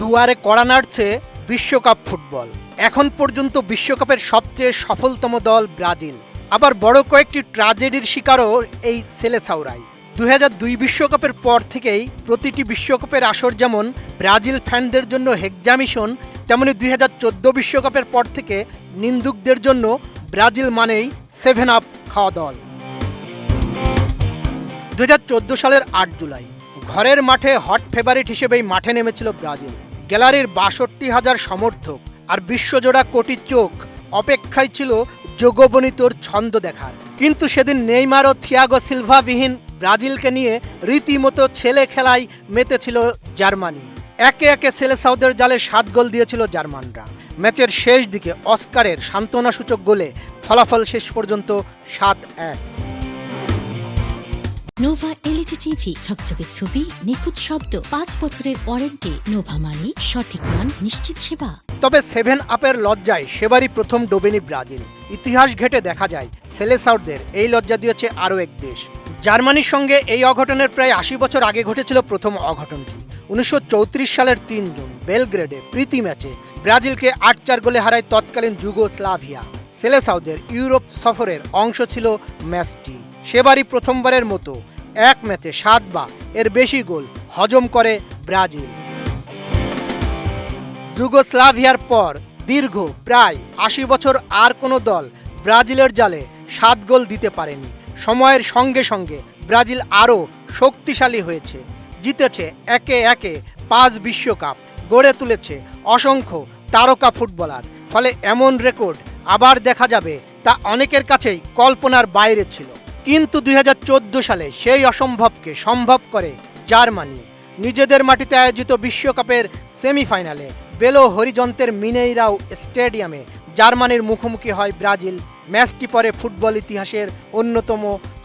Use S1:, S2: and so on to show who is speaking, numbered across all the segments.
S1: দুয়ারে কড়া নাড়ছে বিশ্বকাপ ফুটবল। এখন পর্যন্ত বিশ্বকাপের সবচেয়ে সফলতম দল ব্রাজিল। আবার বড় কয়েকটি ট্র্যাজেডির শিকারও এই সেলেসাওরাই। 2002 বিশ্বকাপের পর থেকেই প্রতিটি বিশ্বকাপের আসর যেমন ব্রাজিল ফ্যানদের জন্য হেক্সামিশন, তেমনি 2014 বিশ্বকাপের পর থেকে নিন্দুকদের জন্য ব্রাজিল মানেই 7 আপ খাওয়া দল। 2014 সালের 8 জুলাই ঘরের মাঠে হট ফেভারিট হিসেবেই মাঠে নেমেছিল ব্রাজিল। গ্যালারির 62,000 সমর্থক আর বিশ্বজোড়া কোটি চোখ অপেক্ষায় ছিল যোগবনিতর ছন্দ দেখার। কিন্তু সেদিন নেইমার ও থিয়াগো সিলভাবিহীন ব্রাজিলকে নিয়ে রীতিমতো ছেলে খেলায় মেতেছিল জার্মানি। একে একে সেলেসাওদের জালে 7 গোল দিয়েছিল জার্মানরা। ম্যাচের শেষ দিকে অস্কারের সান্ত্বনাসূচক গোলে ফলাফল শেষ পর্যন্ত 7-1।
S2: নোভা এলইডি টিভি, ঝকঝকে ছবি, নিখুঁত শব্দ, 5 বছরের ওয়ারেন্টি। নোভা মানি সঠিক মান, নিশ্চিত সেবা।
S1: তবে 7 আপের লজ্জায় সেবারই প্রথম ডোবেনি ব্রাজিল। ইতিহাস ঘেটে দেখা যায় সেলেসাওদের এই লজ্জা দিয়েছে আরও এক দেশ। জার্মানির সঙ্গে এই অঘটনের প্রায় 80 বছর আগে ঘটেছিল প্রথম অঘটনটি। 1934 সালের 3 জুন বেলগ্রেডে প্রীতি ম্যাচে ব্রাজিলকে 8-4 গোলে হারায় তৎকালীন যুগোস্লাভিয়া। সেলেসাওদের ইউরোপ সফরের অংশ ছিল ম্যাচটি। সেবারই প্রথমবারের মতো এক ম্যাচে 7 বা এর বেশি গোল হজম করে ব্রাজিল। যুগোস্লাভিয়ার পর দীর্ঘ প্রায় 80 বছর আর কোনো দল ব্রাজিলের জালে 7 গোল দিতে পারেনি। সময়ের সঙ্গে সঙ্গে ব্রাজিল আরও শক্তিশালী হয়েছে, জিতেছে একে একে 5 বিশ্বকাপ, গড়ে তুলেছে অসংখ্য তারকা ফুটবলার। ফলে এমন রেকর্ড আবার দেখা যাবে তা অনেকের কাছেই কল্পনার বাইরে ছিল। কিন্তু 2014 সালে সেই অসম্ভবকে সম্ভব করে জার্মানি। নিজেদের মাটিতে আয়োজিত বিশ্বকাপের সেমিফাইনালে বেলো হরিজন্তের মিনেইরাও স্টেডিয়ামে জার্মানির মুখোমুখি হয় ব্রাজিল। ম্যাচটি পরে ফুটবল ইতিহাসের অন্যতম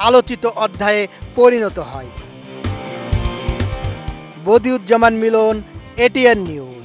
S1: আলোচিত অধ্যায়ে পরিণত হয়। বদিউজ্জামান মিলন, এটিএন নিউজ।